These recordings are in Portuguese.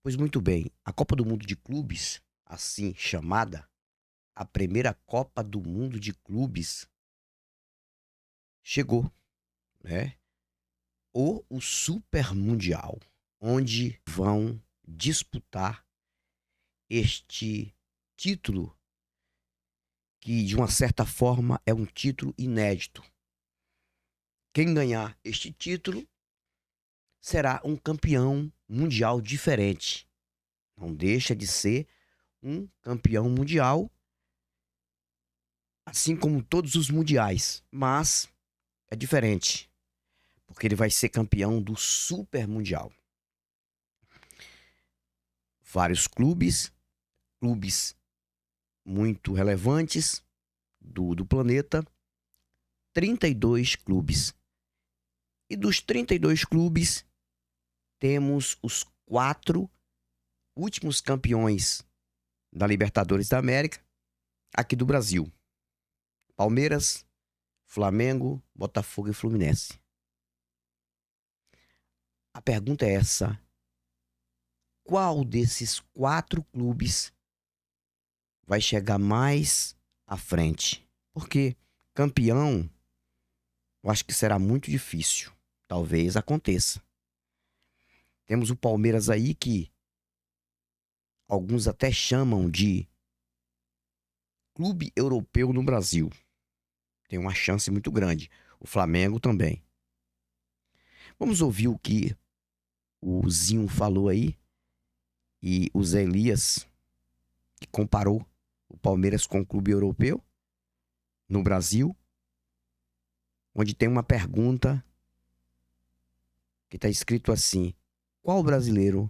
Pois muito bem, a Copa do Mundo de Clubes, assim chamada, a primeira Copa do Mundo de Clubes, chegou, né? Ou o Super Mundial, onde vão disputar este título, que de uma certa forma é um título inédito. Quem ganhar este título será um campeão mundial diferente. Não deixa de ser um campeão mundial, assim como todos os mundiais, mas é diferente, porque ele vai ser campeão do Super Mundial. Vários clubes muito relevantes do planeta, 32 clubes. E dos 32 clubes, temos os 4 últimos campeões da Libertadores da América, aqui do Brasil: Palmeiras, Flamengo, Botafogo e Fluminense. A pergunta é essa: qual desses 4 clubes vai chegar mais à frente? Porque campeão, eu acho que será muito difícil. Talvez aconteça. Temos o Palmeiras aí, que alguns até chamam de clube europeu no Brasil. Tem uma chance muito grande. O Flamengo também. Vamos ouvir o que o Zinho falou aí, e o Zé Elias, que comparou o Palmeiras com o clube europeu no Brasil, onde tem uma pergunta que está escrito assim: qual brasileiro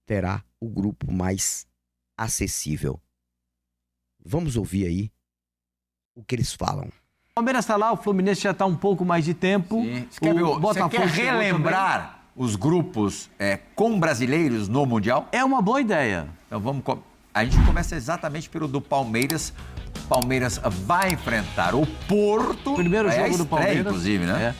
terá o grupo mais acessível? Vamos ouvir aí o que eles falam. O Palmeiras está lá, o Fluminense já está um pouco mais de tempo. Você quer relembrar os grupos com brasileiros no Mundial? É uma boa ideia. Então a gente começa exatamente pelo do Palmeiras. O Palmeiras vai enfrentar o Porto. Primeiro jogo do Palmeiras, inclusive, né?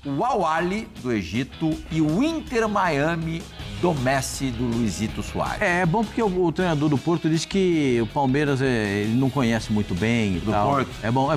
O Al-Ahly do Egito e o Inter Miami do Messi, do Luizito Soares. É bom porque o treinador do Porto disse que o Palmeiras ele não conhece muito bem e tal. Porto? É bom.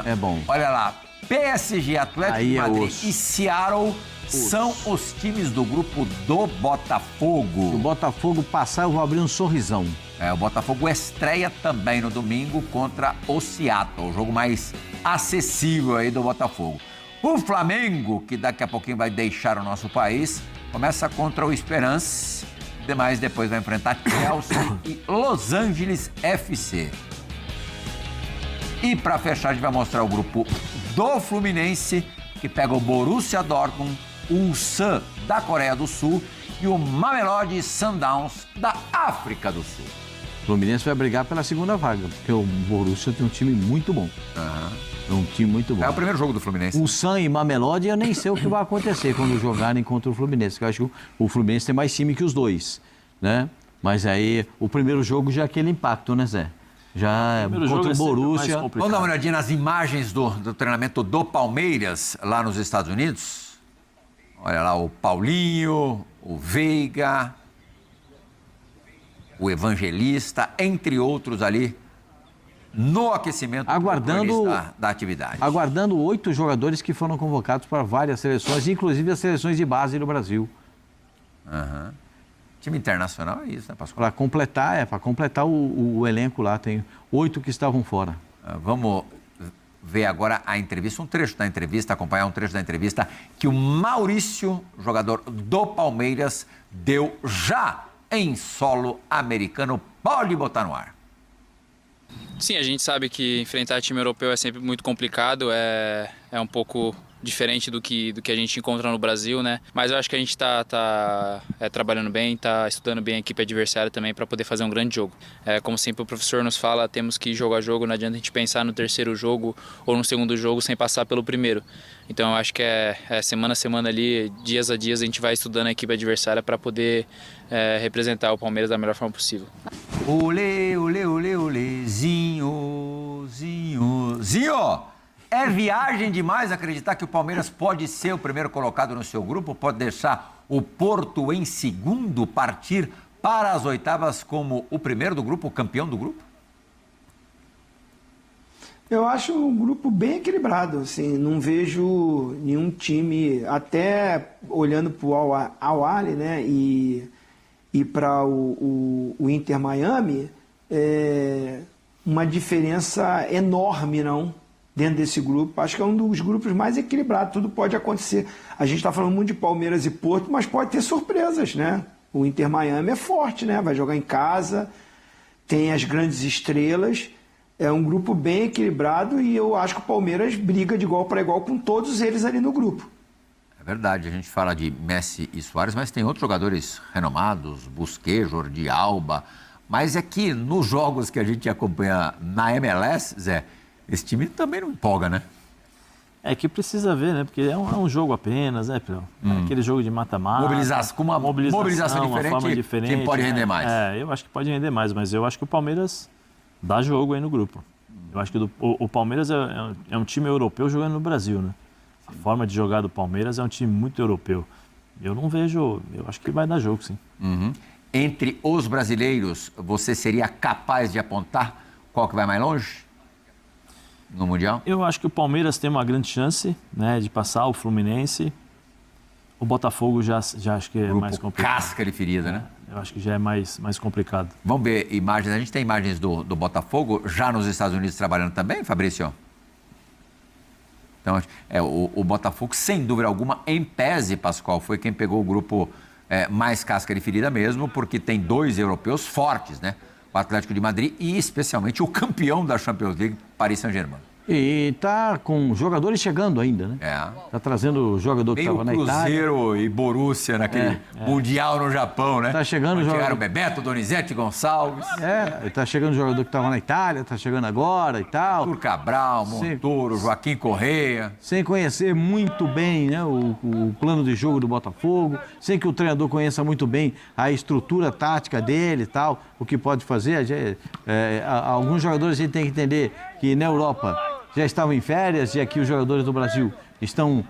É bom. Olha lá, PSG, Atlético de Madrid e Seattle são os times do grupo do Botafogo. Se o Botafogo passar, eu vou abrir um sorrisão. O Botafogo estreia também no domingo contra o Seattle, o jogo mais acessível aí do Botafogo. O Flamengo, que daqui a pouquinho vai deixar o nosso país, começa contra o Esperance, demais depois vai enfrentar Chelsea e Los Angeles FC. E para fechar, a gente vai mostrar o grupo do Fluminense, que pega o Borussia Dortmund, o Ulsan da Coreia do Sul e o Mamelodi Sundowns da África do Sul. O Fluminense vai brigar pela segunda vaga, porque o Borussia tem um time muito bom. É um time muito bom. É o primeiro jogo do Fluminense. Ulsan e Mamelodi, eu nem sei o que vai acontecer quando jogarem contra o Fluminense, porque eu acho que o Fluminense tem mais time que os dois, né? Mas aí, o primeiro jogo já é aquele impacto, né, Zé? Já contra o Borussia. Vamos dar uma olhadinha nas imagens do treinamento do Palmeiras lá nos Estados Unidos? Olha lá o Paulinho, o Veiga, o Evangelista, entre outros ali, no aquecimento da atividade. Aguardando 8 jogadores que foram convocados para várias seleções, inclusive as seleções de base do Brasil. Time internacional é isso, né, Pascoal? Para completar o elenco lá, tem 8 que estavam fora. Vamos ver agora a entrevista, acompanhar um trecho da entrevista que o Maurício, jogador do Palmeiras, deu já em solo americano. Pode botar no ar. Sim, a gente sabe que enfrentar time europeu é sempre muito complicado, é um pouco diferente do que a gente encontra no Brasil, né? Mas eu acho que a gente tá trabalhando bem, tá estudando bem a equipe adversária também para poder fazer um grande jogo. Como sempre o professor nos fala, temos que jogo a jogo, não adianta a gente pensar no terceiro jogo ou no segundo jogo sem passar pelo primeiro. Então eu acho que semana a semana ali, dias a dias, a gente vai estudando a equipe adversária para poder representar o Palmeiras da melhor forma possível. Olê, olê, olê, olê, Zinho, Zinho, Zinho! É viagem demais acreditar que o Palmeiras pode ser o primeiro colocado no seu grupo, pode deixar o Porto em segundo, partir para as oitavas como o primeiro do grupo, o campeão do grupo? Eu acho um grupo bem equilibrado, assim, não vejo nenhum time, até olhando para o Al-Ahly, né, e para o Inter Miami, uma diferença enorme, não, dentro desse grupo. Acho que é um dos grupos mais equilibrados, tudo pode acontecer. A gente está falando muito de Palmeiras e Porto, mas pode ter surpresas, né? O Inter Miami é forte, né? Vai jogar em casa, tem as grandes estrelas. É um grupo bem equilibrado e eu acho que o Palmeiras briga de igual para igual com todos eles ali no grupo. É verdade, a gente fala de Messi e Suárez, mas tem outros jogadores renomados, Busquets, Jordi Alba. Mas é que nos jogos que a gente acompanha na MLS, Zé, esse time também não empolga, né? É que precisa ver, né? Porque é um jogo apenas, né, Pedro? É aquele jogo de mata-mata. Com uma mobilização diferente, uma forma diferente, quem pode render mais? Eu acho que pode render mais, mas eu acho que o Palmeiras dá jogo aí no grupo. Eu acho que o Palmeiras é um time europeu jogando no Brasil, né? A forma de jogar do Palmeiras é um time muito europeu. Eu não vejo... Eu acho que vai dar jogo, sim. Uhum. Entre os brasileiros, você seria capaz de apontar qual que vai mais longe no Mundial? Eu acho que o Palmeiras tem uma grande chance, né, de passar o Fluminense. O Botafogo já acho que é Grupo mais complicado. Casca de ferida, né? Eu acho que já é mais complicado. Vamos ver imagens. A gente tem imagens do Botafogo já nos Estados Unidos trabalhando também, Fabrício? Então, o Botafogo, sem dúvida alguma, em tese, Pascoal, foi quem pegou o grupo mais casca de ferida mesmo, porque tem 2 europeus fortes, né? O Atlético de Madrid e, especialmente, o campeão da Champions League, Paris Saint-Germain. E tá com jogadores chegando ainda, né? Tá trazendo o jogador que estava na Itália. Cruzeiro e Borussia naquele Mundial no Japão, né? Tá chegando chegaram o Bebeto, Donizete, Gonçalves. Tá chegando o jogador que estava na Itália, tá chegando agora e tal. Arthur Cabral, Montoro, Joaquim Correia. Sem conhecer muito bem, né, o plano de jogo do Botafogo, sem que o treinador conheça muito bem a estrutura tática dele e tal, o que pode fazer. Alguns jogadores a gente tem que entender que na Europa já estavam em férias e aqui os jogadores do Brasil estão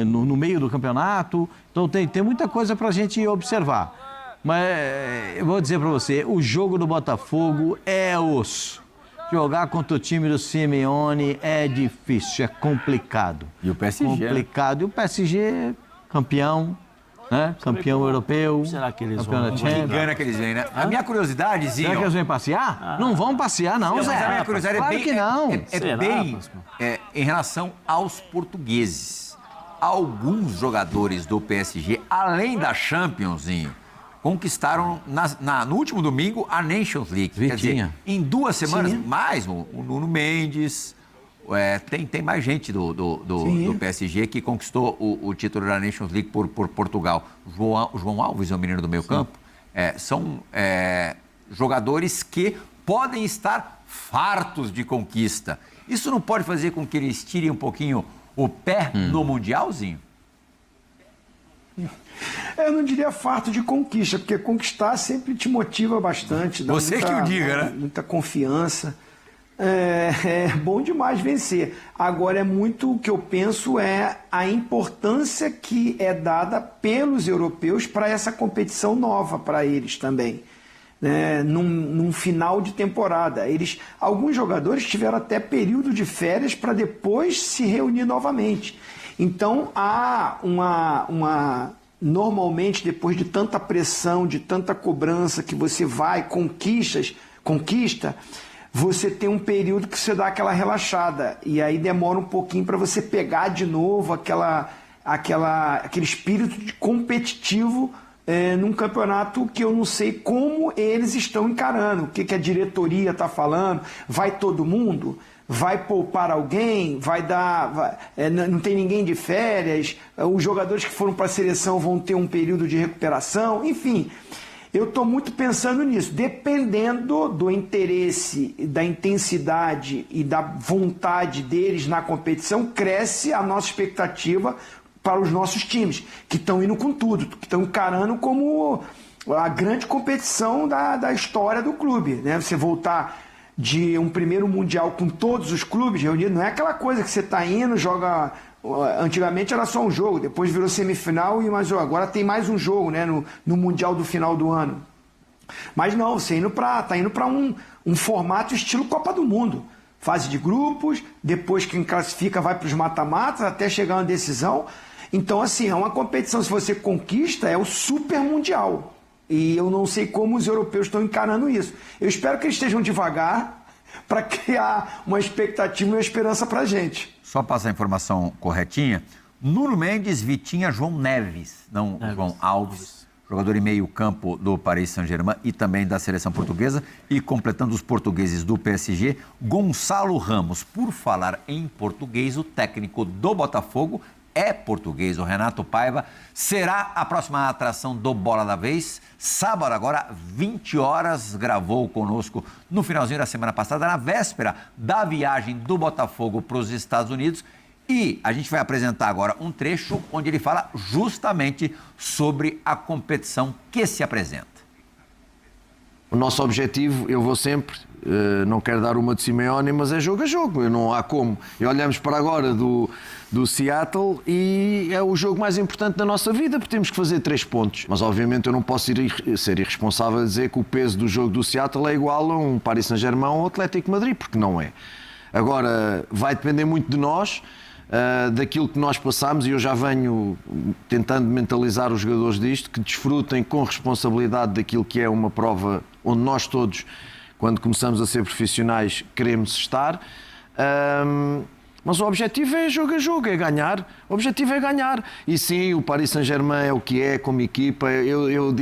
no meio do campeonato. Então tem muita coisa para a gente observar. Mas eu vou dizer para você, o jogo do Botafogo é osso. Jogar contra o time do Simeone é difícil, é complicado. E o PSG? Complicado. E o PSG, campeão, né? Campeão europeu. Será que eles campeão vão? da Que Champions. engana que eles vêm, né? A minha curiosidade, Zinho... Será que eles vêm passear? Não vão passear, não, Mas Zé. a minha curiosidade Claro é bem, que não. Será, bem Pascoal? em relação aos portugueses. Alguns jogadores do PSG, além da Champions, Zinho, conquistaram no último domingo a Nations League. Quer dizer, Vitinha. em 2 semanas, mais o Nuno Mendes, tem mais gente do PSG que conquistou o título da Nations League por Portugal. João Alves é o menino do meio campo. São jogadores que podem estar fartos de conquista. Isso não pode fazer com que eles tirem um pouquinho o pé no Mundialzinho? Eu não diria farto de conquista, porque conquistar sempre te motiva bastante. Dá Você que o diga, né? Muita confiança. É bom demais vencer. Agora, o que eu penso é a importância que é dada pelos europeus para essa competição nova para eles também. Num final de temporada. Alguns jogadores tiveram até período de férias para depois se reunir novamente. Então, há normalmente, depois de tanta pressão, de tanta cobrança que você conquista, você tem um período que você dá aquela relaxada. E aí demora um pouquinho para você pegar de novo aquele espírito de competitivo num campeonato que eu não sei como eles estão encarando, o que a diretoria está falando, vai todo mundo, vai poupar alguém, não tem ninguém de férias, os jogadores que foram para a seleção vão ter um período de recuperação, enfim, eu estou muito pensando nisso, dependendo do interesse, da intensidade e da vontade deles na competição, cresce a nossa expectativa para os nossos times, que estão indo com tudo, que estão encarando como a grande competição da história do clube, né? Você voltar de um primeiro Mundial com todos os clubes reunidos, não é aquela coisa que você está indo, joga... Antigamente era só um jogo, depois virou semifinal e mais agora tem mais um jogo, né, no Mundial do final do ano. Mas não, você tá indo para um formato estilo Copa do Mundo. Fase de grupos, depois quem classifica vai para os mata-matas, até chegar uma decisão. Então, assim, é uma competição, se você conquista, é o super mundial. E eu não sei como os europeus estão encarando isso. Eu espero que eles estejam devagar para criar uma expectativa e uma esperança para a gente. Só passar a informação corretinha. Nuno Mendes, Vitinha, João Neves, não João Alves, jogador em meio campo do Paris Saint-Germain e também da seleção portuguesa. E completando os portugueses do PSG, Gonçalo Ramos. Por falar em português, o técnico do Botafogo é português, o Renato Paiva, será a próxima atração do Bola da Vez. Sábado agora, 20 horas, gravou conosco no finalzinho da semana passada, na véspera da viagem do Botafogo para os Estados Unidos. E a gente vai apresentar agora um trecho onde ele fala justamente sobre a competição que se apresenta. O nosso objetivo, eu vou sempre, não quero dar uma de Simeone, mas é jogo a jogo, não há como. E olhamos para agora do Seattle e é o jogo mais importante da nossa vida, porque temos que fazer 3 pontos. Mas obviamente eu não posso ser irresponsável a dizer que o peso do jogo do Seattle é igual a um Paris Saint-Germain ou um Atlético de Madrid, porque não é. Agora, vai depender muito de nós, daquilo que nós passamos, e eu já venho tentando mentalizar os jogadores disto, que desfrutem com responsabilidade daquilo que é uma prova onde nós todos, quando começamos a ser profissionais, queremos estar. Mas o objetivo é jogo a jogo, é ganhar. O objetivo é ganhar. E sim, o Paris Saint-Germain é o que é como equipa. Eu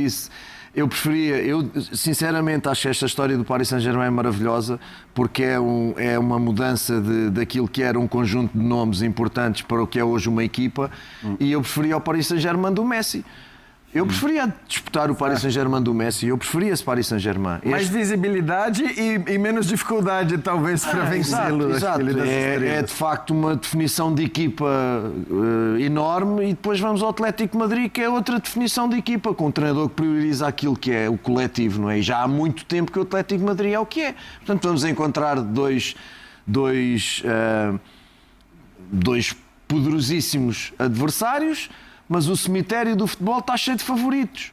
sinceramente acho que esta história do Paris Saint-Germain é maravilhosa, porque é uma mudança daquilo que era um conjunto de nomes importantes para o que é hoje uma equipa. E eu preferia o Paris Saint-Germain do Messi. Eu preferia disputar o Paris Saint-Germain do Messi, eu preferia esse Paris Saint-Germain. Mais visibilidade e menos dificuldade, talvez, para vencê-lo. Exato. É de facto uma definição de equipa enorme, e depois vamos ao Atlético de Madrid, que é outra definição de equipa, com um treinador que prioriza aquilo que é o coletivo, não é? E já há muito tempo que o Atlético de Madrid é o que é. Portanto, vamos encontrar dois poderosíssimos adversários, mas o cemitério do futebol está cheio de favoritos.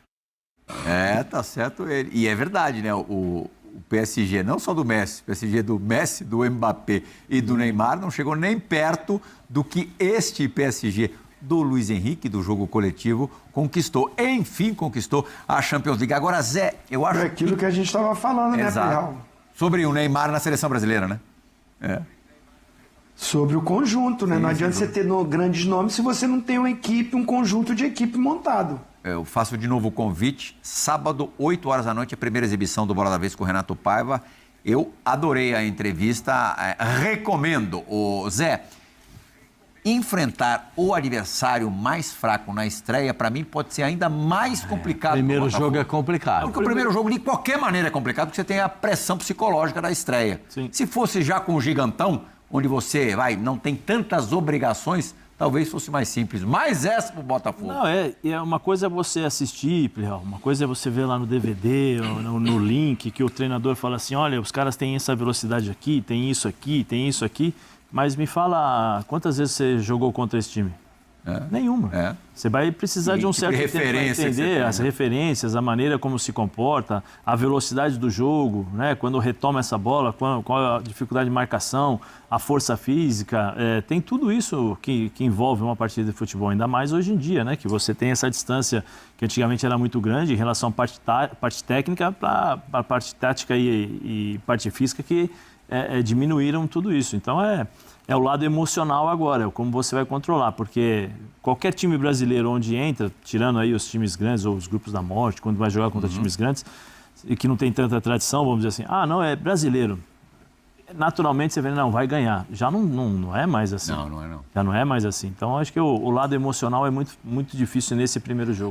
Tá certo ele. E é verdade, né? O PSG, não só do Messi, o PSG do Messi, do Mbappé e do Neymar, não chegou nem perto do que este PSG do Luiz Henrique, do jogo coletivo, conquistou. Enfim, conquistou a Champions League. Agora, Zé, eu acho... É aquilo que a gente estava falando, né, Real? Sobre o Neymar na seleção brasileira, né? Sobre o conjunto, né? Não adianta você ter grandes nomes se você não tem uma equipe, um conjunto de equipe montado. Eu faço de novo o convite. Sábado, 8 horas da noite, a primeira exibição do Bola da Vez com o Renato Paiva. Eu adorei a entrevista, recomendo. Zé, enfrentar o adversário mais fraco na estreia, para mim, pode ser ainda mais complicado. O primeiro jogo é complicado. Porque o primeiro jogo, de qualquer maneira, é complicado, porque você tem a pressão psicológica da estreia. Sim. Se fosse já com o Gigantão, onde você não tem tantas obrigações, talvez fosse mais simples. Mais essa pro Botafogo. Não, uma coisa é você assistir, uma coisa é você ver lá no DVD, ou no link, que o treinador fala assim, olha, os caras têm essa velocidade aqui, tem isso aqui, mas me fala, quantas vezes você jogou contra esse time? Nenhuma. Você vai precisar de um certo tempo para entender as referências, a maneira como se comporta, a velocidade do jogo, né? Quando retoma essa bola, qual a dificuldade de marcação, a força física. Tem tudo isso que envolve uma partida de futebol, ainda mais hoje em dia, né? Que você tem essa distância que antigamente era muito grande em relação à parte técnica para a parte tática e parte física que diminuíram tudo isso. Então é o lado emocional agora, é como você vai controlar, porque qualquer time brasileiro onde entra, tirando aí os times grandes ou os grupos da morte, quando vai jogar contra times grandes e que não tem tanta tradição, vamos dizer assim, não, é brasileiro. Naturalmente você vê, não, vai ganhar. Já não é mais assim. Não é não. Já não é mais assim. Então acho que o lado emocional é muito, muito difícil nesse primeiro jogo.